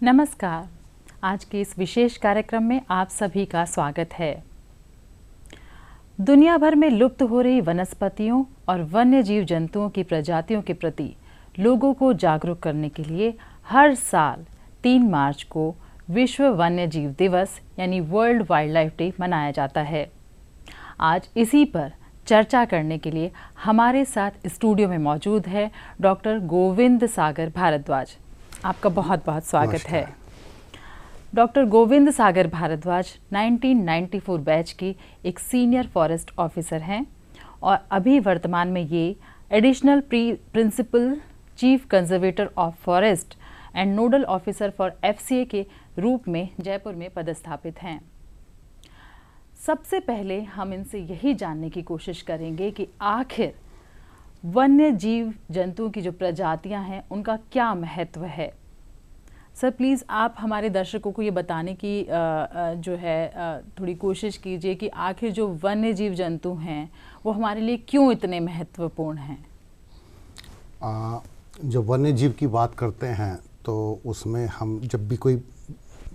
नमस्कार। आज के इस विशेष कार्यक्रम में आप सभी का स्वागत है। दुनिया भर में लुप्त हो रही वनस्पतियों और वन्य जीव जंतुओं की प्रजातियों के प्रति लोगों को जागरूक करने के लिए हर साल 3 मार्च को विश्व वन्य जीव दिवस यानी वर्ल्ड वाइल्ड लाइफ डे मनाया जाता है। आज इसी पर चर्चा करने के लिए हमारे साथ स्टूडियो में मौजूद है डॉक्टर गोविंद सागर भारद्वाज। आपका बहुत बहुत स्वागत है। डॉक्टर गोविंद सागर भारद्वाज 1994 बैच की एक सीनियर फॉरेस्ट ऑफिसर हैं और अभी वर्तमान में ये additional principal chief conservator of forest and nodal officer for FCA के रूप में जयपुर में पदस्थापित हैं। सबसे पहले हम इनसे यही जानने की कोशिश करेंगे कि आखिर वन्य जीव जंतुओं की जो प्रजातियां हैं उनका क्या महत्व है। सर प्लीज़ आप हमारे दर्शकों को ये बताने की जो है थोड़ी कोशिश कीजिए कि आखिर जो वन्य जीव जंतु हैं वो हमारे लिए क्यों इतने महत्वपूर्ण हैं। जब वन्य जीव की बात करते हैं तो उसमें हम जब भी कोई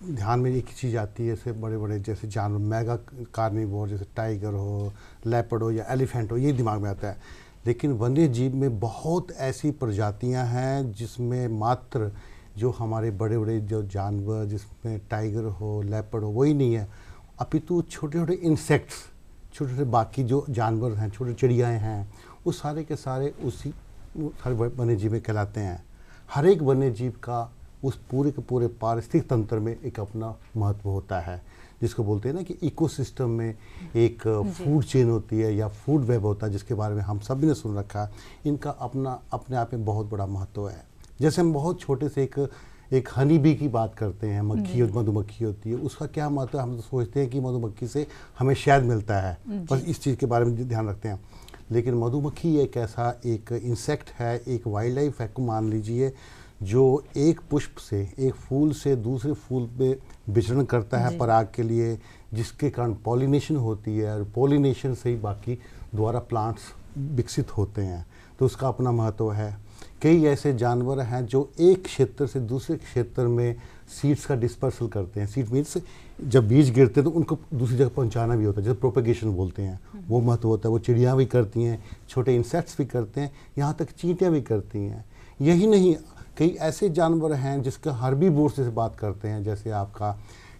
ध्यान में एक चीज़ आती है, जैसे बड़े बड़े जैसे जानवर मेगा कार्निवोर जैसे टाइगर हो, लेपर्ड हो या एलिफेंट हो, ये दिमाग में आता है। लेकिन वन्य जीव में बहुत ऐसी प्रजातियां हैं जिसमें मात्र जो हमारे बड़े बड़े जो जानवर जिसमें टाइगर हो, लेपर्ड हो, वही नहीं है, अपितु छोटे छोटे इंसेक्ट्स, छोटे छोटे बाकी जो जानवर हैं, छोटे चिड़ियाएँ हैं, वो सारे के सारे उसी सारे वन्य जीव में कहलाते हैं। हर एक वन्य जीव का उस पूरे के पूरे पारिस्थितिक तंत्र में एक अपना महत्व होता है, जिसको बोलते हैं ना कि इकोसिस्टम में एक फूड चेन होती है या फूड वेब होता है, जिसके बारे में हम सभी ने सुन रखा है। इनका अपना अपने आप में बहुत बड़ा महत्व है। जैसे हम बहुत छोटे से एक हनी बी की बात करते हैं, मक्खी मधुमक्खी होती है, उसका क्या महत्व है। हम तो सोचते हैं कि मधुमक्खी से हमें शहद मिलता है, बस इस चीज़ के बारे में ध्यान रखते हैं। लेकिन मधुमक्खी एक ऐसा एक इंसेक्ट है, एक वाइल्ड लाइफ है को मान लीजिए, जो एक पुष्प से, एक फूल से दूसरे फूल पे विचरण करता है पराग के लिए, जिसके कारण पॉलिनेशन होती है और पॉलिनेशन से ही बाकी द्वारा प्लांट्स विकसित होते हैं। तो उसका अपना महत्व है। कई ऐसे जानवर हैं जो एक क्षेत्र से दूसरे क्षेत्र में सीड्स का डिस्पर्सल करते हैं। सीड मीन्स जब बीज गिरते हैं तो उनको दूसरी जगह पहुंचाना भी होता है, जैसे प्रोपेगेशन बोलते हैं, वो महत्व होता है। वो चिड़ियाँ भी करती हैं, छोटे इंसेक्ट्स भी करते हैं, यहाँ तक चींटियाँ भी करती हैं। यही नहीं, कई ऐसे जानवर हैं जिसका हर्बीवोर्स से बात करते हैं, जैसे आपका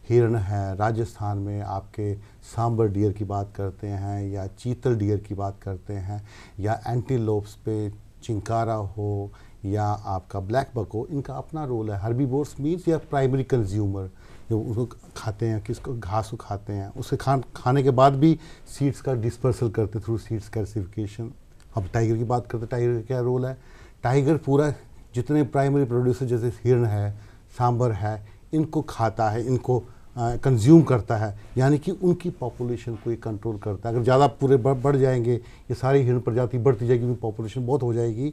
हिरण है, राजस्थान में आपके सांबर डियर की बात करते हैं, या चीतल डियर की बात करते हैं, या एंटीलोप्स पे चिंकारा हो, या आपका ब्लैक बक हो। इनका अपना रोल है। हर्बीवोर्स मीन्स या प्राइमरी कंज्यूमर, जो उसको खाते हैं, किसको घास को खाते हैं, उसे खाने के बाद भी सीड्स का डिस्पर्सल करते थ्रू सीड्स कैल्सिफिकेशन। अब टाइगर की बात करते हैं, टाइगर का क्या रोल है। टाइगर पूरा जितने प्राइमरी प्रोड्यूसर जैसे हिरण है, सांबर है, इनको खाता है, इनको कंज्यूम करता है, यानी कि उनकी पॉपुलेशन को ये कंट्रोल करता है। अगर ज़्यादा पूरे बढ़ जाएंगे, ये सारी हिरण प्रजाति बढ़ती जाएगी, उनकी पॉपुलेशन बहुत हो जाएगी,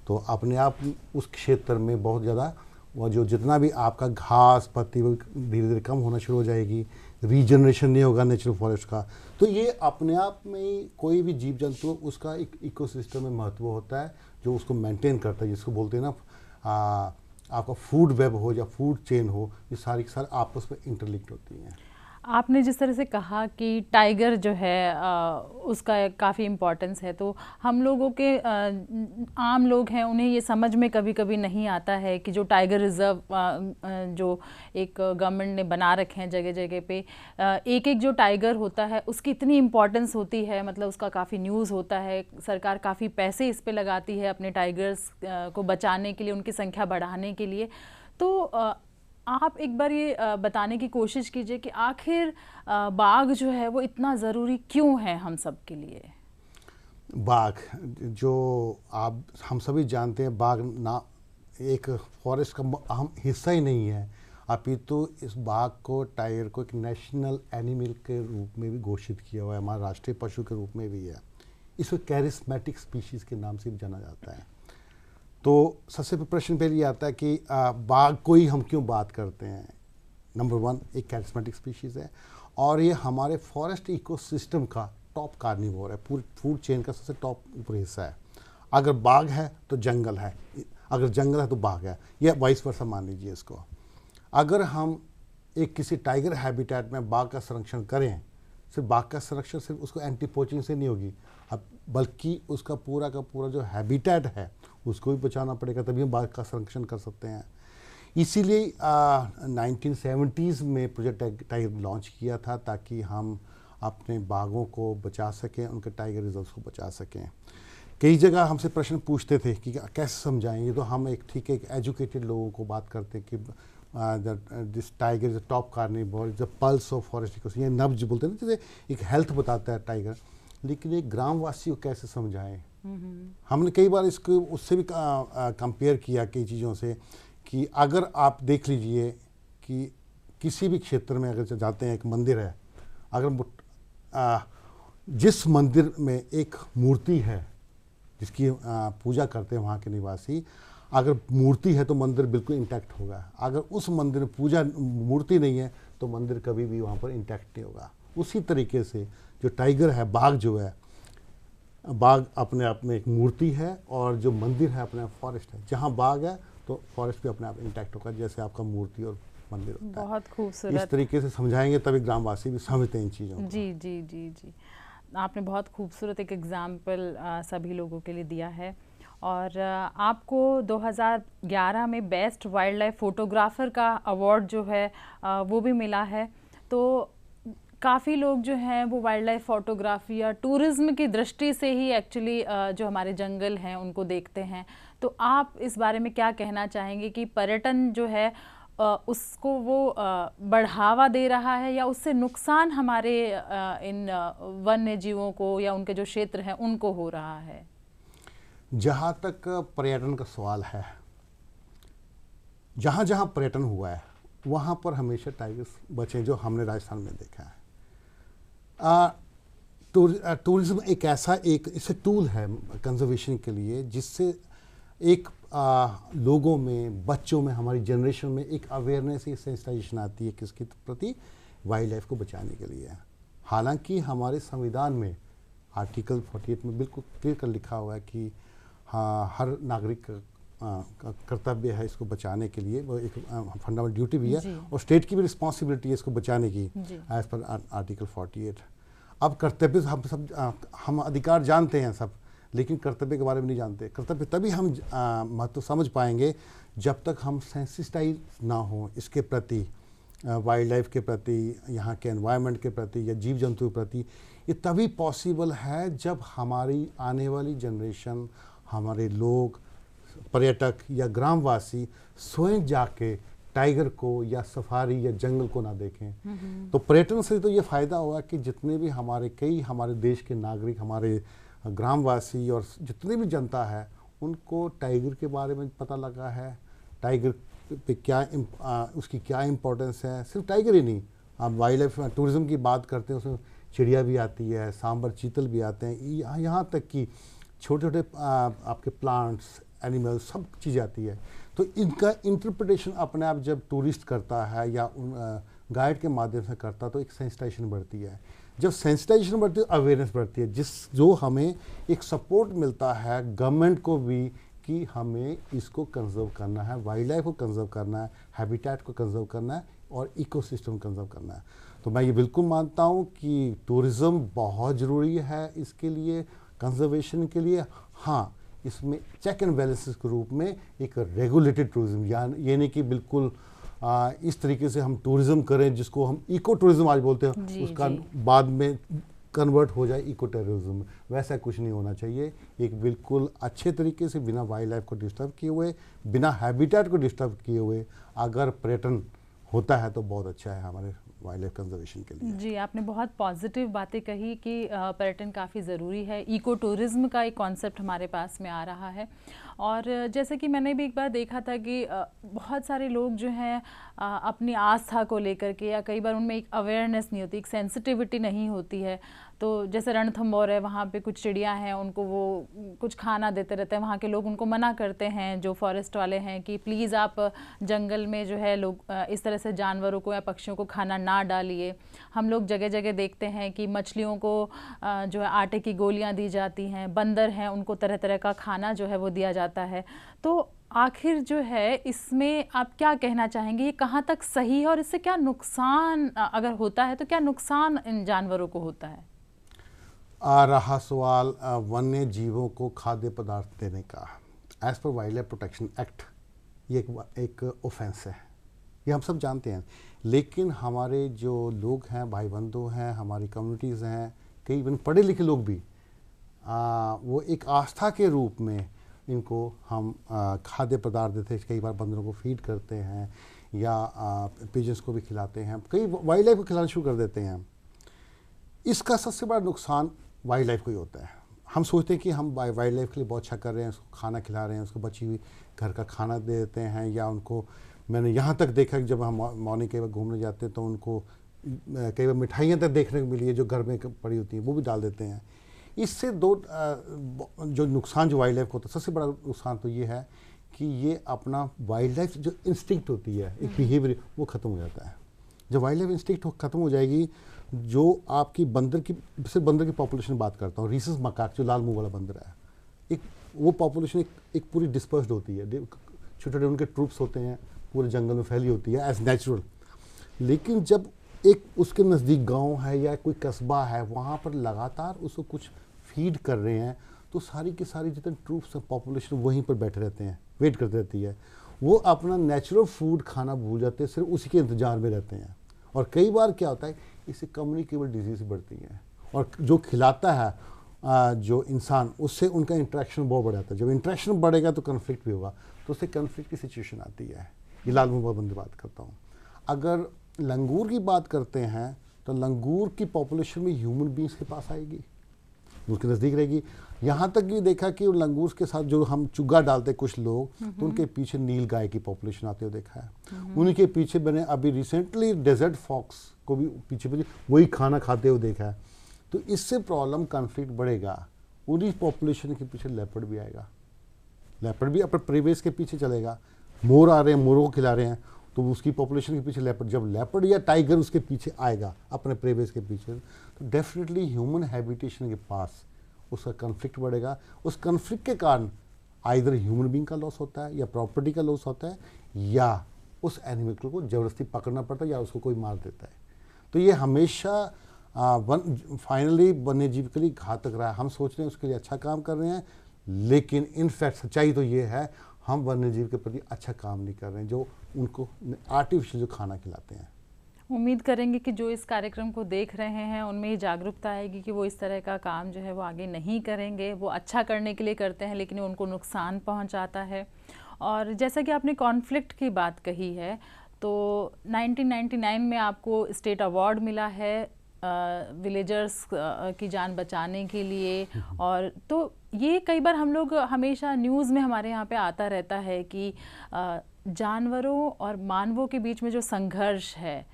तो अपने आप उस क्षेत्र में बहुत ज़्यादा वो जो जितना भी आपका घास पत्ती वो धीरे धीरे कम होना शुरू हो जाएगी, रीजनरेशन नहीं होगा नेचुरल फॉरेस्ट का। तो ये अपने आप में ही कोई भी जीव जंतु उसका एक इकोसिस्टम में महत्व होता है, जो उसको मेंटेन करता है, जिसको बोलते हैं ना आपका फूड वेब हो या फूड चेन हो, ये सारी की सारी आपस में इंटरलिंक्ड होती हैं। आपने जिस तरह से कहा कि टाइगर जो है उसका काफ़ी इम्पोर्टेंस है, तो हम लोगों के आम लोग हैं उन्हें ये समझ में कभी कभी नहीं आता है कि जो टाइगर रिज़र्व जो एक गवर्नमेंट ने बना रखे हैं जगह जगह पे, एक एक जो टाइगर होता है उसकी इतनी इम्पोर्टेंस होती है, मतलब उसका काफ़ी न्यूज़ होता है, सरकार काफ़ी पैसे इस पे लगाती है अपने टाइगर्स को बचाने के लिए, उनकी संख्या बढ़ाने के लिए। तो आप एक बार ये बताने की कोशिश कीजिए कि आखिर बाघ जो है वो इतना ज़रूरी क्यों है हम सब के लिए। बाघ जो हम सभी जानते हैं, बाघ ना एक फॉरेस्ट का अहम हिस्सा ही नहीं है, अपितु इस बाघ को, टाइगर को एक नेशनल एनिमल के रूप में भी घोषित किया हुआ है, हमारा राष्ट्रीय पशु के रूप में भी है। इसको कैरिस्मेटिक स्पीशीज़ के नाम से भी जाना जाता है। तो सबसे प्रश्न पहले ये आता है कि बाघ को ही हम क्यों बात करते हैं। नंबर 1, एक कैरिस्मेटिक स्पीशीज़ है और ये हमारे फॉरेस्ट इकोसिस्टम का टॉप कार्निवोर है, पूरी फूड चेन का सबसे टॉप ऊपर हिस्सा है। अगर बाघ है तो जंगल है, अगर जंगल है तो बाघ है, या वाइस वर्सा मान लीजिए इसको। अगर हम एक किसी टाइगर हैबिटेट में बाघ का संरक्षण करें, सिर्फ बाघ का संरक्षण सिर्फ उसको एंटी पोचिंग से नहीं होगी, अब बल्कि उसका पूरा का पूरा जो हैबिटेट है उसको भी बचाना पड़ेगा, तभी हम बाघ का संरक्षण कर सकते हैं। इसीलिए 1970s में प्रोजेक्ट टाइगर लॉन्च किया था, ताकि हम अपने बाघों को बचा सकें, उनके टाइगर रिजर्व्स को बचा सकें। कई जगह हमसे प्रश्न पूछते थे कि कैसे समझाएंगे, तो हम एक एजुकेटेड लोगों को बात करते हैं कि this tiger is top carnivore, the pulse of forest ecosystem, ये नब्ज बोलते हैं ना, जैसे एक हेल्थ बताता है टाइगर। लेकिन एक ग्रामवासी को कैसे समझाएं? हमने कई बार इसको उससे भी कंपेयर किया कई चीज़ों से, कि अगर आप देख लीजिए कि किसी भी क्षेत्र में अगर जाते हैं, एक मंदिर है, अगर जिस मंदिर में एक मूर्ति है जिसकी पूजा करते हैं वहाँ के निवासी, अगर मूर्ति है तो मंदिर बिल्कुल इंटैक्ट होगा। अगर उस मंदिर में पूजा मूर्ति नहीं है तो मंदिर कभी भी वहाँ पर इंटैक्ट नहीं होगा। उसी तरीके से जो टाइगर है, बाघ जो है, बाघ अपने आप में एक मूर्ति है, और जो मंदिर है अपने आप फॉरेस्ट है। जहाँ बाघ है तो फॉरेस्ट भी अपने आप इंटैक्ट होगा, जैसे आपका मूर्ति और मंदिर होता है। बहुत खूबसूरत। इस तरीके से समझाएंगे तभी ग्रामवासी भी समझते हैं इन चीज़ों को। जी जी जी जी, आपने बहुत खूबसूरत एक एग्जाम्पल सभी लोगों के लिए दिया है। और आपको 2011 में बेस्ट वाइल्ड लाइफ फोटोग्राफर का अवार्ड जो है वो भी मिला है। तो काफ़ी लोग जो हैं वो वाइल्ड लाइफ फोटोग्राफी या टूरिज़्म की दृष्टि से ही एक्चुअली जो हमारे जंगल हैं उनको देखते हैं। तो आप इस बारे में क्या कहना चाहेंगे कि पर्यटन जो है उसको वो बढ़ावा दे रहा है, या उससे नुकसान हमारे इन वन्य जीवों को या उनके जो क्षेत्र हैं उनको हो रहा है? जहाँ तक पर्यटन का सवाल है, जहाँ जहाँ पर्यटन हुआ है वहाँ पर हमेशा टाइगर्स बचे, जो हमने राजस्थान में देखा है। टूरिज्म एक ऐसा इसे टूल है कंजर्वेशन के लिए, जिससे एक लोगों में, बच्चों में, हमारी जनरेशन में एक अवेयरनेस, एक सेंसिटाइजेशन आती है किसके प्रति, वाइल्ड लाइफ को बचाने के लिए। हालांकि हमारे संविधान में आर्टिकल 48 में बिल्कुल क्लियर कर लिखा हुआ है कि हाँ, हर नागरिक का कर्तव्य है इसको बचाने के लिए, वो एक फंडामेंटल ड्यूटी भी है, और स्टेट की भी रिस्पॉन्सिबिलिटी है इसको बचाने की एज पर आर्टिकल 48। अब कर्तव्य हम अधिकार जानते हैं सब, लेकिन कर्तव्य के बारे में नहीं जानते। कर्तव्य तभी हम महत्व समझ पाएंगे जब तक हम सेंसिटाइज ना हो इसके प्रति, वाइल्ड लाइफ के प्रति, यहाँ के एनवायरनमेंट के प्रति या जीव जंतु के प्रति। ये तभी पॉसिबल है जब हमारी आने वाली जनरेशन, हमारे लोग, पर्यटक या ग्रामवासी स्वयं जाके टाइगर को या सफारी या जंगल को ना देखें। तो पर्यटन से तो ये फ़ायदा हुआ कि जितने भी हमारे देश के नागरिक, हमारे ग्रामवासी और जितनी भी जनता है, उनको टाइगर के बारे में पता लगा है, टाइगर पे क्या उसकी क्या इम्पोर्टेंस है। सिर्फ टाइगर ही नहीं, आप वाइल्ड लाइफ टूरिज़्म की बात करते हैं, उसमें चिड़िया भी आती है, सांबर चीतल भी आते हैं, यहाँ तक कि छोटे छोटे आपके प्लांट्स, एनिमल्स, सब चीज़ आती है। तो इनका इंटरप्रिटेशन अपने आप जब टूरिस्ट करता है या गाइड के माध्यम से करता, तो एक सेंसिटाइजेशन बढ़ती है। जब सेंसिटाइजेशन बढ़ती है, अवेयरनेस बढ़ती है, जो हमें एक सपोर्ट मिलता है गवर्नमेंट को भी कि हमें इसको कंजर्व करना है, वाइल्ड लाइफ को कंजर्व करना है, हैबिटेट को कंजर्व करना है और इकोसिस्टम कंजर्व करना है। तो मैं ये बिल्कुल मानता हूँ कि टूरिज़्म बहुत ज़रूरी है इसके लिए, कंजर्वेशन के लिए। हाँ, इसमें चेक एंड बैलेंसेस के रूप में एक रेगुलेटेड टूरिज़्म, ये नहीं कि बिल्कुल इस तरीके से हम टूरिज़्म करें जिसको हम इको टूरिज़्म आज बोलते हैं, उसका बाद में कन्वर्ट हो जाए इको टेररिज्म। वैसा कुछ नहीं होना चाहिए। एक बिल्कुल अच्छे तरीके से, बिना वाइल्ड लाइफ को डिस्टर्ब किए हुए, बिना हैबिटेट को डिस्टर्ब किए हुए अगर पर्यटन होता है तो बहुत अच्छा है हमारे वाइल्ड लाइफ कंजर्वेशन के लिए। जी, आपने बहुत पॉजिटिव बातें कही कि पर्यटन काफ़ी ज़रूरी है। इको टूरिज़्म का एक कॉन्सेप्ट हमारे पास में आ रहा है। और जैसे कि मैंने भी एक बार देखा था कि बहुत सारे लोग जो हैं अपनी आस्था को लेकर के, या कई बार उनमें एक अवेयरनेस नहीं होती, एक सेंसिटिविटी नहीं होती है। तो जैसे रणथंभौर है, वहाँ पे कुछ चिड़िया हैं, उनको वो कुछ खाना देते रहते हैं, वहाँ के लोग उनको मना करते हैं, जो फॉरेस्ट वाले हैं, कि प्लीज़ आप जंगल में जो है लोग इस तरह से जानवरों को या पक्षियों को खाना ना डालिए। हम लोग जगह जगह देखते हैं कि मछलियों को जो है आटे की गोलियाँ दी जाती हैं, बंदर हैं उनको तरह तरह का खाना जो है वो दिया जाता है। तो आखिर जो है इसमें आप क्या कहना चाहेंगे, ये कहाँ तक सही है और इससे क्या नुकसान अगर होता है तो क्या नुकसान इन जानवरों को होता है? आ रहा सवाल वन्य जीवों को खाद्य पदार्थ देने का। As per wild life protection act ये एक ऑफेंस है, ये हम सब जानते हैं। लेकिन हमारे जो लोग हैं, भाई बंधु हैं, हमारी कम्युनिटीज़ हैं, कई इवन पढ़े लिखे लोग भी वो एक आस्था के रूप में इनको हम खाद्य पदार्थ देते हैं। कई बार बंदरों को फीड करते हैं या पिजन्स को भी खिलाते हैं, कई वाइल्ड लाइफ को खिलाना शुरू कर देते हैं। इसका सबसे बड़ा नुकसान वाइल्ड लाइफ को ही होता है। हम सोचते हैं कि हम वाइल्ड लाइफ के लिए बहुत अच्छा कर रहे हैं, उसको खाना खिला रहे हैं, उसको बची हुई घर का खाना दे देते हैं, या उनको, मैंने यहाँ तक देखा कि जब हम मॉर्निंग कई बार घूमने जाते हैं तो उनको कई बार मिठाइयाँ तक देखने को मिली है जो घर में पड़ी होती हैं, वो भी डाल देते हैं। इससे दो जो नुकसान जो वाइल्ड लाइफ को होता है, सबसे बड़ा नुकसान तो ये है कि ये अपना वाइल्ड लाइफ जो इंस्टिंक्ट होती है, एक बिहेवियर, वो ख़त्म हो जाता है। जब वाइल्ड लाइफ इंस्टिंक्ट ख़त्म हो जाएगी, जो आपकी बंदर की, सिर्फ बंदर की पॉपुलेशन बात करता हूँ, रीसस मकाक जो लाल मुंह वाला बंदर है, एक वो पॉपुलेशन एक पूरी डिस्पर्स्ड होती है, छोटे छोटे उनके ट्रूप्स होते हैं, पूरे जंगल में फैली होती है एज नेचुरल। लेकिन जब एक उसके नज़दीक गांव है या कोई कस्बा है, वहाँ पर लगातार उसको कुछ फीड कर रहे हैं, तो सारी की सारी जितने ट्रूप्स हैं, पॉपुलेशन वहीं पर बैठे रहते हैं, वेट करते रहती है। वो अपना नेचुरल फूड खाना भूल जाते हैं, सिर्फ उसी के इंतजार में रहते हैं। और कई बार क्या होता है, इससे कम्युनिकेबल डिजीज़ बढ़ती हैं, और जो खिलाता है जो इंसान, उससे उनका इंटरेक्शन बहुत बढ़ जाता है। जब इंटरेक्शन बढ़ेगा तो कन्फ्लिक्ट भी होगा, तो उससे कन्फ्लिक्ट की सिचुएशन आती है। ये लाल मुंह बंदी बात करता हूँ। अगर लंगूर की बात करते हैं तो लंगूर की पॉपुलेशन में ह्यूमन बींग्स के पास आएगी, उसके नज़दीक रहेगी। यहाँ तक ये देखा कि लंगूर के साथ जो हम चुग्गा डालते कुछ लोग, तो उनके पीछे नील गाय की पॉपुलेशन आते हुए देखा है। उनके पीछे मैंने अभी रिसेंटली डेजर्ट फॉक्स को भी पीछे वही खाना खाते हुए देखा है। तो इससे प्रॉब्लम, कॉन्फ्लिक्ट बढ़ेगा। उन्हीं पॉपुलेशन के पीछे लेपर्ड भी आएगा, लेपर्ड भी अपने प्रीवियस के पीछे चलेगा। मोर आ रहे हैं, मोरों को खिला रहे हैं, तो उसकी पॉपुलेशन के पीछे लेपर्ड, जब लेपर्ड या टाइगर उसके पीछे आएगा अपने प्रीवियस के पीछे, तो डेफिनेटली ह्यूमन हैबिटेशन के पास उसका कन्फ्लिक्ट बढ़ेगा। उस कन्फ्लिक्ट के कारण आइदर ह्यूमन बीइंग का लॉस होता है, या प्रॉपर्टी का लॉस होता है, या उस एनिमल को ज़बरदस्ती पकड़ना पड़ता है, या उसको कोई मार देता है। तो ये हमेशा फाइनली वन्य जीव के लिए घातक रहा है। हम सोच रहे हैं उसके लिए अच्छा काम कर रहे हैं, लेकिन इनफैक्ट सच्चाई तो ये है, हम वन्य जीव के प्रति अच्छा काम नहीं कर रहे हैं, जो उनको आर्टिफिशियल जो खाना खिलाते हैं। उम्मीद करेंगे कि जो इस कार्यक्रम को देख रहे हैं उनमें ये जागरूकता आएगी कि वो इस तरह का काम जो है वो आगे नहीं करेंगे। वो अच्छा करने के लिए करते हैं, लेकिन उनको नुकसान पहुंचाता है। और जैसा कि आपने कॉन्फ्लिक्ट की बात कही है, तो 1999 में आपको स्टेट अवार्ड मिला है विलेजर्स की जान बचाने के लिए। और तो ये कई बार हम लोग हमेशा न्यूज़ में हमारे यहाँ पे आता रहता है कि जानवरों और मानवों के बीच में जो संघर्ष है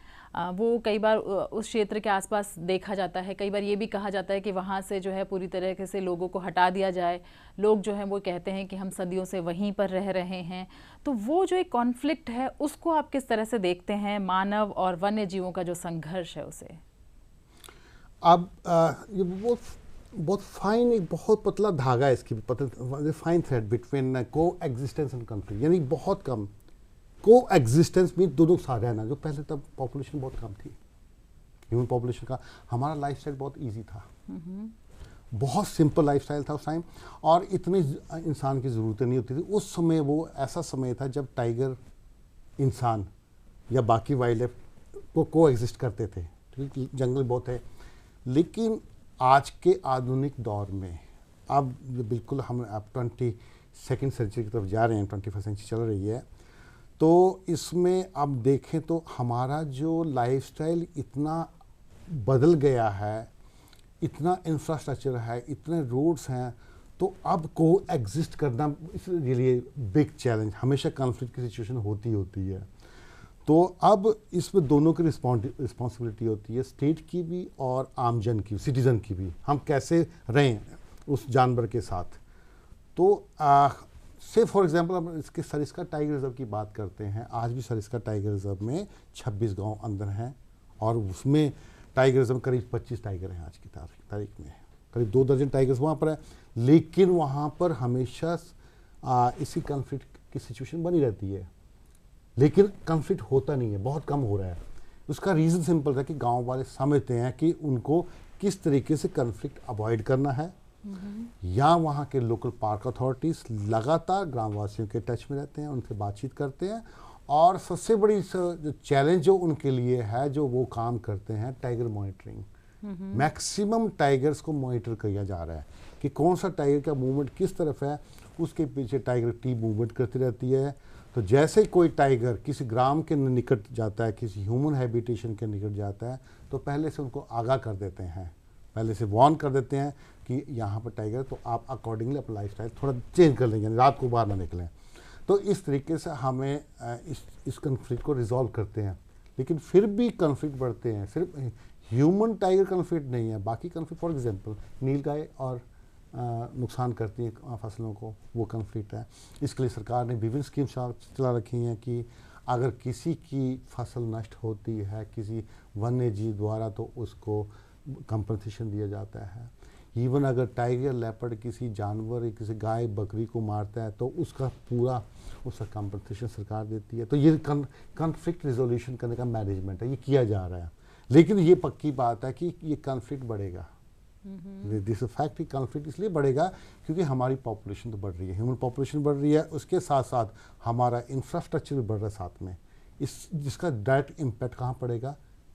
वो कई बार उस क्षेत्र के आसपास देखा जाता है। कई बार ये भी कहा जाता है कि वहाँ से जो है पूरी तरीके से लोगों को हटा दिया जाए। लोग जो हैं वो कहते हैं कि हम सदियों से वहीं पर रह रहे हैं। तो वो जो एक कॉन्फ्लिक्ट है उसको आप किस तरह से देखते हैं, मानव और वन्य जीवों का जो संघर्ष है उसे? अब ये बहुत फाइन, एक बहुत पतला धागा है इसकी, फाइन थ्रेड बिटवीन को एग्जिस्टेंस एंड कन्फ्लिक्ट, यानी बहुत कम को एग्जिस्टेंस में दोनों साथ रहना। जो पहले तब पॉपुलेशन बहुत कम थी, ह्यूमन पॉपुलेशन का, हमारा लाइफस्टाइल बहुत इजी था, बहुत सिंपल लाइफस्टाइल था उस टाइम, और इतनी इंसान की ज़रूरतें नहीं होती थी। उस समय वो ऐसा समय था जब टाइगर, इंसान या बाकी वाइल्ड लाइफ को एग्जिस्ट करते थे, क्योंकि जंगल बहुत है। लेकिन आज के आधुनिक दौर में अब बिल्कुल हम अब 22वीं सेंचुरी की तरफ जा रहे हैं, 21st सेंचुरी चल रही है। तो इसमें अब देखें तो हमारा जो लाइफस्टाइल इतना बदल गया है, इतना इंफ्रास्ट्रक्चर है, इतने रोड्स हैं, तो अब को एग्जिस्ट करना इसके लिए बिग चैलेंज, हमेशा कॉन्फ्लिक्ट की सिचुएशन होती है। तो अब इसमें दोनों की रिस्पॉन्सिबिलिटी होती है, स्टेट की भी और आमजन की, सिटीज़न की भी। हम कैसे रहें उस जानवर के साथ। तो से फॉर एग्जांपल हम इसके सरिस्का टाइगर रिजर्व की बात करते हैं। आज भी सरिस्का टाइगर रिजर्व में 26 गांव अंदर हैं, और उसमें टाइगर रिजर्व में करीब 25 टाइगर हैं आज की तारीख में, करीब 2 दर्जन टाइगर्स वहाँ पर है। लेकिन वहाँ पर हमेशा इसी कॉन्फ्लिक्ट की सिचुएशन बनी रहती है, लेकिन कन्फ्लिक्ट होता नहीं है, बहुत कम हो रहा है। उसका रीज़न सिंपल है कि गांव वाले समझते हैं कि उनको किस तरीके से कन्फ्लिक्ट अवॉइड करना है, या वहाँ के लोकल पार्क अथॉरिटीज़ लगातार ग्रामवासियों के टच में रहते हैं, उनसे बातचीत करते हैं। और सबसे बड़ी जो चैलेंज जो उनके लिए है, जो वो काम करते हैं, टाइगर मॉनिटरिंग। मैक्सिमम टाइगर्स को मॉनिटर किया जा रहा है कि कौन सा टाइगर का मूवमेंट किस तरफ है, उसके पीछे टाइगर टीम मूवमेंट करती रहती है। तो जैसे ही कोई टाइगर किसी ग्राम के निकट जाता है, किसी ह्यूमन हैबिटेशन के निकट जाता है, तो पहले से उनको आगाह कर देते हैं, पहले से वार्न कर देते हैं कि यहाँ पर टाइगर, तो आप अकॉर्डिंगली अपना लाइफस्टाइल थोड़ा चेंज कर लेंगे, रात को बाहर ना निकलें। तो इस तरीके से हमें इस कन्फ्लिक्ट को रिजॉल्व करते हैं। लेकिन फिर भी कन्फ्लिक्ट बढ़ते हैं, सिर्फ ह्यूमन टाइगर कन्फ्लिक्ट नहीं है, बाकी कन्फ्लिक्ट, फॉर एग्जांपल नीलगाय और नुकसान करती हैं फसलों को, वो कन्फ्लिक्ट है। इसके लिए सरकार ने विभिन्न स्कीम चला रखी हैं कि अगर किसी की फसल नष्ट होती है किसी वन्य जीव द्वारा, तो उसको कंपनसेशन दिया जाता है। इवन अगर टाइगर लेपर्ड किसी जानवर, किसी गाय बकरी को मारता है, तो उसका कंपनसेशन सरकार देती है। तो ये कन्फ्लिक्ट रिजोल्यूशन करने का मैनेजमेंट है, ये किया जा रहा है। लेकिन ये पक्की बात है कि ये कन्फ्लिक्ट बढ़ेगा। दिस फैक्ट कि कन्फ्लिक्ट इसलिए बढ़ेगा क्योंकि हमारी पॉपुलेशन तो बढ़ रही है, ह्यूमन पॉपुलेशन बढ़ रही है, उसके साथ साथ हमारा इंफ्रास्ट्रक्चर भी बढ़ रहा है साथ में। जिसका डायरेक्ट इम्पैक्ट कहाँ पड़ेगा,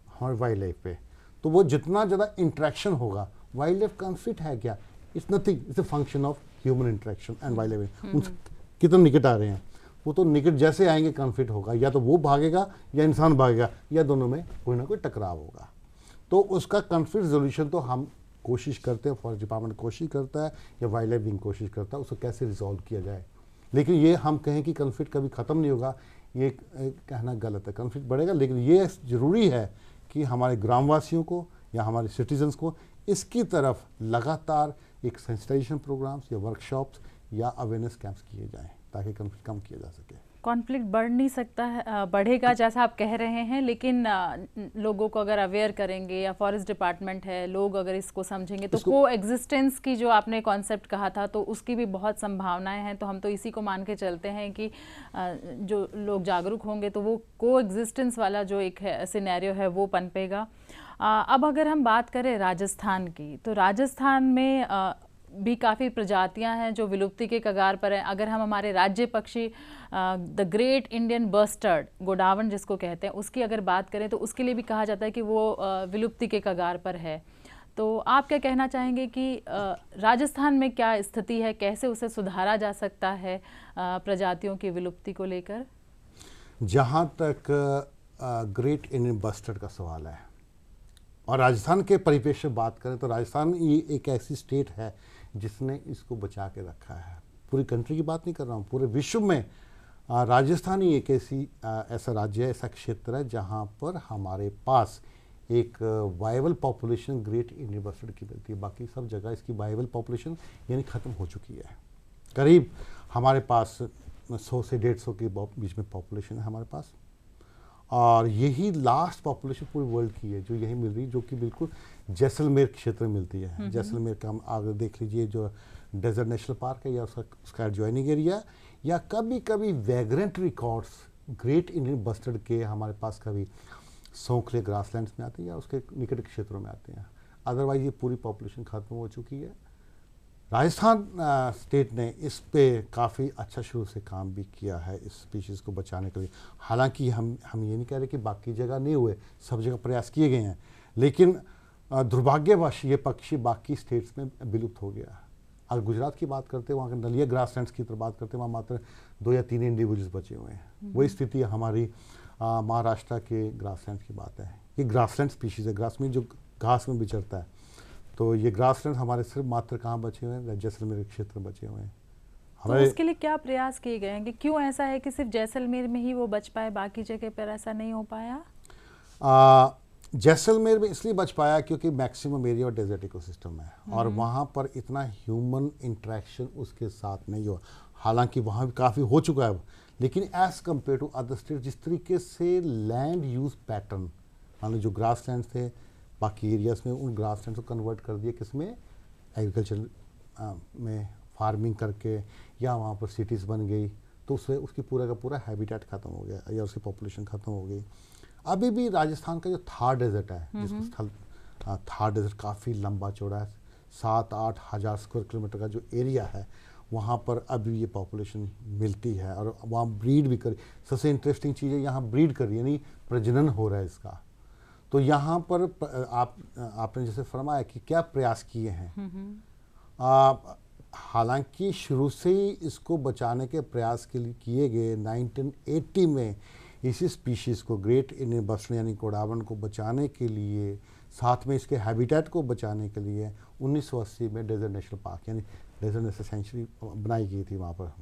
हमारे वाइल्ड लाइफ पे। तो वो जितना ज़्यादा इंट्रैक्शन होगा, वाइल्ड लाइफ कन्फ्लिक्ट है क्या, it's nothing, it's a function of human interaction and wild life. उन कितने निकट आ रहे हैं, वो तो निकट जैसे आएंगे कन्फ्लिक्ट होगा, या तो वो भागेगा या इंसान भागेगा, या दोनों में कोई ना कोई टकराव होगा। तो उसका कन्फ्लिक्ट रेजोल्यूशन तो हम कोशिश करते हैं, फॉरेस्ट डिपार्टमेंट कोशिश करता है या वाइल्ड लाइफ विंग कोशिश करता है, उसको कैसे रिजॉल्व किया जाए। लेकिन ये हम कहें कि कन्फ्लिक्ट कभी ख़त्म नहीं होगा, ये कहना गलत है। कन्फ्लिक्ट बढ़ेगा, लेकिन ये ज़रूरी है कि हमारे ग्रामवासियों को या हमारे सिटीजन्स को इसकी तरफ लगातार एक सेंसिटाइजेशन प्रोग्राम्स या वर्कशॉप्स या अवेयरनेस कैंप्स किए जाएँ, ताकि कन्फ्लिक्ट कम किया जा सके। कॉन्फ्लिक्ट बढ़ नहीं सकता है, बढ़ेगा जैसा आप कह रहे हैं, लेकिन लोगों को अगर अवेयर करेंगे, या फॉरेस्ट डिपार्टमेंट है, लोग अगर इसको समझेंगे, तो को एग्जिस्टेंस की जो आपने कॉन्सेप्ट कहा था, तो उसकी भी बहुत संभावनाएं हैं। तो हम तो इसी को मान के चलते हैं कि जो लोग जागरूक होंगे तो वो को एग्जिस्टेंस वाला जो एक सिनेरियो है वो पनपेगा। अब अगर हम बात करें राजस्थान की, तो राजस्थान में भी काफ़ी प्रजातियां हैं जो विलुप्ति के कगार पर हैं। अगर हम हमारे राज्य पक्षी द ग्रेट इंडियन बस्टर्ड, गोडावण जिसको कहते हैं, उसकी अगर बात करें तो उसके लिए भी कहा जाता है कि वो विलुप्ति के कगार पर है। तो आप क्या कहना चाहेंगे कि राजस्थान में क्या स्थिति है, कैसे उसे सुधारा जा सकता है प्रजातियों की विलुप्ति को लेकर? जहाँ तक ग्रेट इंडियन बस्टर्ड का सवाल है और राजस्थान के परिप्रेक्ष्य में बात करें, तो राजस्थान ये एक ऐसी स्टेट है जिसने इसको बचा के रखा है। पूरी कंट्री की बात नहीं कर रहा हूँ, पूरे विश्व में राजस्थान ही एक ऐसा राज्य है, ऐसा क्षेत्र है जहाँ पर हमारे पास एक viable population great Indian bustard की मिलती है। बाकी सब जगह इसकी वाइबल पॉपुलेशन यानी ख़त्म हो चुकी है। करीब हमारे पास 100 से 150 के बीच में पॉपुलेशन है हमारे पास, और यही लास्ट पॉपुलेशन पूरी वर्ल्ड की है जो यही मिल रही है, जो कि बिल्कुल जैसलमेर क्षेत्र में मिलती है। जैसलमेर का हम आगे देख लीजिए, जो डेजर्ट नेशनल पार्क है या उसका एडजॉइनिंग एरिया, या कभी कभी vagrant records great Indian bustard के हमारे पास कभी सोखले ग्रासलैंड्स में आते हैं या उसके निकट क्षेत्रों में आते हैं। अदरवाइज ये पूरी पॉपुलेशन खत्म हो चुकी है। राजस्थान स्टेट ने इस पे काफ़ी अच्छा शुरू से काम भी किया है इस स्पीशीज़ को बचाने के लिए। हालांकि हम ये नहीं कह रहे कि बाकी जगह नहीं हुए, सब जगह प्रयास किए गए हैं, लेकिन दुर्भाग्यवश ये पक्षी बाकी स्टेट्स में विलुप्त हो गया। अगर गुजरात की बात करते हैं, वहाँ के नलिया ग्रासलैंड्स की तरफ बात करते हैं, वहाँ मात्र 2 या 3 इंडिविजुअल्स बचे हुए हैं। वही स्थिति हमारी महाराष्ट्र के ग्रासलैंड की बात है। ये ग्रासलैंड स्पीशीज़ है, ग्रास में जो घास में विचरता है। तो ये ग्रासलैंड हमारे सिर्फ मात्र कहाँ बचे हुए हैं, जैसलमेर क्षेत्र बचे हुए हैं। तो उसके लिए क्या प्रयास किए गए हैं कि क्यों ऐसा है कि सिर्फ जैसलमेर में ही वो बच पाए, बाकी जगह पर ऐसा नहीं हो पाया? जैसलमेर में इसलिए बच पाया क्योंकि मैक्सिमम एरिया और डेजर्ट इकोसिस्टम है, और वहाँ पर इतना ह्यूमन इंट्रैक्शन उसके साथ नहीं हुआ। हालांकि वहाँ भी काफ़ी हो चुका है, लेकिन as compare to other state, जिस तरीके से लैंड यूज़ पैटर्न, मान लो जो ग्रास लैंड थे बाकी एरियाज़ में, उन ग्रास लैंड को कन्वर्ट कर दिया किस में, एग्रीकल्चर में फार्मिंग करके, या वहाँ पर सिटीज़ बन गई। तो उससे उसकी पूरा का पूरा हैबिटेट ख़त्म हो गया या उसकी पॉपुलेशन ख़त्म हो गई। अभी भी राजस्थान का जो थार डेजर्ट है, जिसको स्थल थार डेजर्ट काफ़ी लंबा चौड़ा है, 7-8 हज़ार स्क्वायर किलोमीटर का जो एरिया है, वहाँ पर अभी ये पॉपुलेशन मिलती है और वहाँ ब्रीड भी कर। सबसे इंटरेस्टिंग चीज़ है यहाँ ब्रीड कर, यानी प्रजनन हो रहा है इसका। तो यहाँ पर आपने जैसे फरमाया कि क्या प्रयास किए हैं, हालांकि शुरू से ही इसको बचाने के प्रयास के लिए किए गए। 1980 में इसी स्पीशीज़ को, ग्रेट इंडियन बस्टर्न यानी गोडावण को बचाने के लिए, साथ में इसके हैबिटेट को बचाने के लिए 1980 में डेजर्ट नेशनल पार्क यानी डेजर्ट नेशनल सेंचुरी बनाई गई थी वहाँ पर,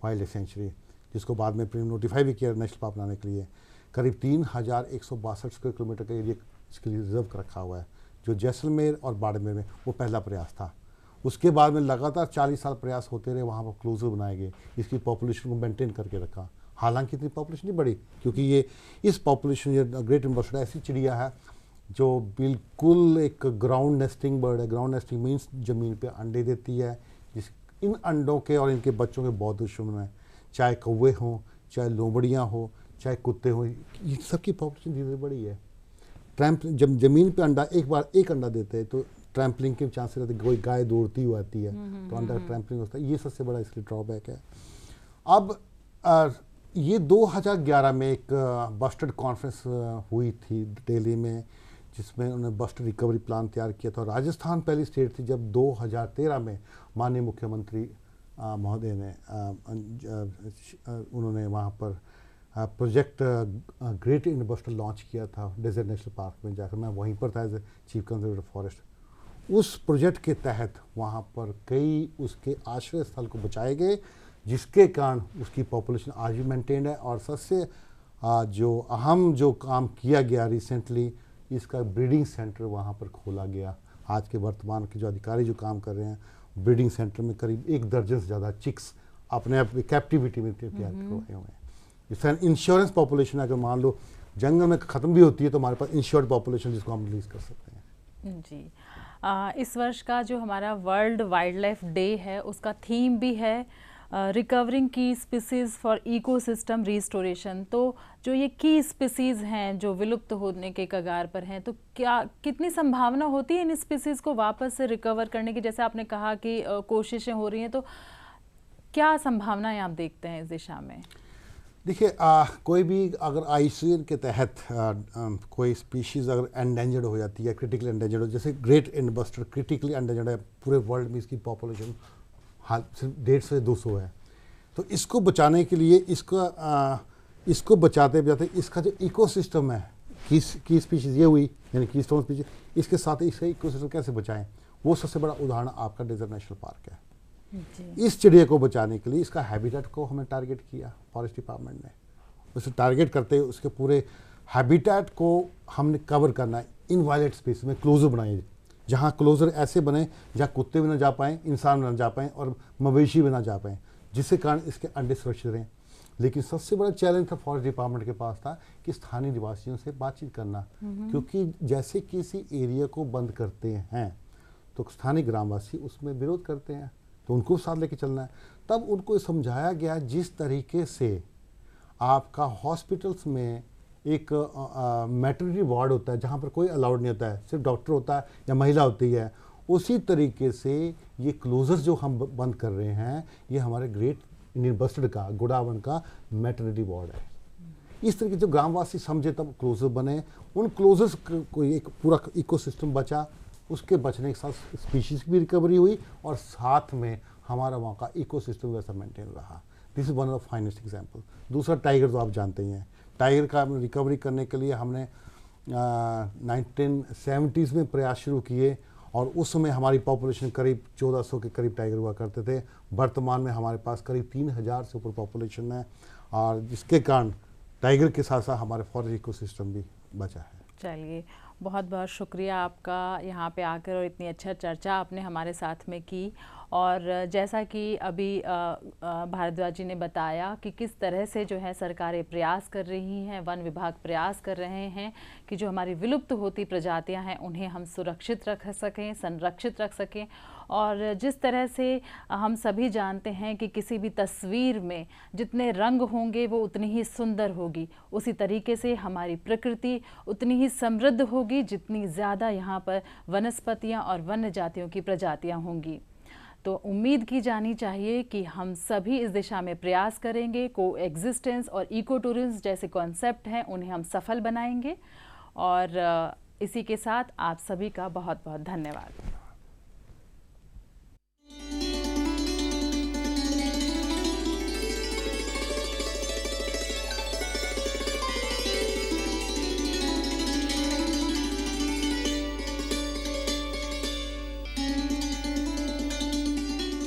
वाइल्ड लाइफ सेंचुरी, जिसको बाद में प्री नोटिफाई भी किया नेशनल पार्क बनाने के लिए। करीब 3162 स्क्वायर किलोमीटर का एरिया इसके लिए रिजर्व रखा हुआ है, जो जैसलमेर और बाड़मेर में वो पहला प्रयास था। उसके बाद में लगातार 40 साल प्रयास होते रहे, वहाँ पर क्लोजर बनाए गए, इसकी पॉपुलेशन को मेंटेन करके रखा। हालांकि इतनी पॉपुलेशन नहीं बढ़ी, क्योंकि ये इस पॉपुलेशन, ये ग्रेट इंडियन बस्टर्ड ऐसी चिड़िया है जो बिल्कुल एक ग्राउंड नेस्टिंग बर्ड है। ग्राउंड नेस्टिंग मीन्स ज़मीन पे अंडे देती है, जिस इन अंडों के और इनके बच्चों के बहुत दुश्मन हैं, चाहे कौवे हों, चाहे लोमड़ियाँ हों, चाहे कुत्ते हों, ये सबकी पॉपुलेशन धीरे धीरे बढ़ी है। जब ज़मीन पे अंडा एक अंडा देते हैं तो ट्रैम्पलिंग के चांसेस रहते हैं, कोई गाय दौड़ती हुई आती है तो अंडा ट्रैम्पलिंग होता है। ये सबसे बड़ा इसलिए ड्रॉबैक है। अब ये 2011 में एक बस्टर्ड कॉन्फ्रेंस हुई थी दिल्ली में, जिसमें उन्होंने बस्टर्ड रिकवरी प्लान तैयार किया था। राजस्थान पहली स्टेट थी जब 2013 में माननीय मुख्यमंत्री महोदय ने उन्होंने वहाँ पर project great Indian bustard launch किया था डेजर्ट नेशनल पार्क में जाकर। मैं वहीं पर था as a chief conservator forest. उस प्रोजेक्ट के तहत वहाँ पर कई उसके आश्रय स्थल को बचाए गए, जिसके कारण उसकी पॉपुलेशन आज भी मेंटेन्ड है। और सबसे जो अहम जो काम किया गया रिसेंटली, इसका ब्रीडिंग सेंटर वहाँ पर खोला गया। आज के वर्तमान के जो अधिकारी जो काम कर रहे हैं, ब्रीडिंग सेंटर में करीब 1 दर्जन से ज़्यादा चिक्स अपने आप कैप्टिविटी में तैयार करवाए हुए हैं। इसका इंश्योरेंस पॉपुलेशन अगर मान लो जंगल में ख़त्म भी होती है तो हमारे पास इंश्योर्ड पॉपुलेशन जिसको हम रिलीज़ कर सकते हैं। जी, इस वर्ष का जो हमारा वर्ल्ड वाइल्ड लाइफ डे है, उसका थीम भी है रिकवरिंग की स्पीसीज़ फॉर इकोसिस्टम रिस्टोरेशन। तो जो ये की स्पीसीज़ हैं जो विलुप्त होने के कगार पर हैं, तो कितनी संभावना होती है इन स्पीसीज़ को वापस से रिकवर करने की? जैसे आपने कहा कि कोशिशें हो रही हैं, तो क्या संभावनाएं आप देखते हैं इस दिशा में? देखिए, कोई भी अगर IUCN के तहत कोई स्पीशीज़ अगर एंडेंजर्ड हो जाती है, क्रिटिकली एंडेंजर्ड हो, जैसे great Indian bustard critically endangered है, पूरे वर्ल्ड में इसकी पॉपुलेशन सिर्फ 150 से 200 है। तो इसको बचाने के लिए इसको बचाते बचाते इसका जो इकोसिस्टम है, की स्पीशीज़ ये हुई यानी की स्टोन स्पीशीज़, इसके साथ इसका इकोसिस्टम कैसे बचाएं, वो सबसे बड़ा उदाहरण आपका डेजर्ट नेशनल पार्क है। इस चिड़िया को बचाने के लिए इसका हैबिटेट को हमने टारगेट किया, फॉरेस्ट डिपार्टमेंट ने उसे टारगेट करते हुए उसके पूरे हैबिटेट को हमने कवर करना है। इनवायलेट स्पेस में क्लोजर बनाए, जहाँ क्लोजर ऐसे बने जहाँ कुत्ते भी ना जा पाएँ, इंसान भी ना जा पाएँ और मवेशी भी ना जा पाएँ, जिसके कारण इसके अंडे सुरक्षित रहें। लेकिन सबसे बड़ा चैलेंज था फॉरेस्ट डिपार्टमेंट के पास था कि स्थानीय निवासियों से बातचीत करना, क्योंकि जैसे किसी एरिया को बंद करते हैं तो स्थानीय ग्रामवासी उसमें विरोध करते हैं, तो उनको साथ लेके चलना है। तब उनको समझाया गया जिस तरीके से आपका हॉस्पिटल्स में एक मैटरनिटी वार्ड होता है जहाँ पर कोई अलाउड नहीं होता है, सिर्फ डॉक्टर होता है या महिला होती है, उसी तरीके से ये क्लोजर्स जो हम बंद कर रहे हैं, ये हमारे ग्रेट इंडियन बस्टर्ड का, गोडावण का मैटरनिटी वार्ड है। इस तरीके जो ग्रामवासी समझे तब क्लोजर बने, उन क्लोजर्स को एक पूरा इकोसिस्टम बचा, उसके बचने के साथ स्पीशीज़ की भी रिकवरी हुई और साथ में हमारा वहाँ का इकोसिस्टम वैसा मेंटेन रहा। This is one of the finest example. दूसरा टाइगर, तो आप जानते ही हैं, टाइगर का रिकवरी करने के लिए हमने 1970s में प्रयास शुरू किए और उस समय हमारी पॉपुलेशन करीब 1400 के करीब टाइगर हुआ करते थे। वर्तमान में हमारे पास करीब 3000 से ऊपर पॉपुलेशन है और जिसके कारण टाइगर के साथ साथ हमारे फॉरेस्ट इकोसिस्टम भी बचा है। चलिए, बहुत बहुत शुक्रिया आपका यहाँ पे आकर और इतनी अच्छा चर्चा आपने हमारे साथ में की। और जैसा कि अभी भारद्वाज जी ने बताया कि किस तरह से जो है सरकारें प्रयास कर रही हैं, वन विभाग प्रयास कर रहे हैं कि जो हमारी विलुप्त होती प्रजातियां हैं उन्हें हम सुरक्षित रख सकें, संरक्षित रख सकें। और जिस तरह से हम सभी जानते हैं कि किसी भी तस्वीर में जितने रंग होंगे वो उतनी ही सुंदर होगी, उसी तरीके से हमारी प्रकृति उतनी ही समृद्ध होगी जितनी ज़्यादा यहाँ पर वनस्पतियाँ और वन्य जातियों की प्रजातियाँ होंगी। तो उम्मीद की जानी चाहिए कि हम सभी इस दिशा में प्रयास करेंगे, को एग्जिस्टेंस और इको टूरिज्म जैसे कॉन्सेप्ट हैं उन्हें हम सफल बनाएंगे। और इसी के साथ आप सभी का बहुत बहुत धन्यवाद।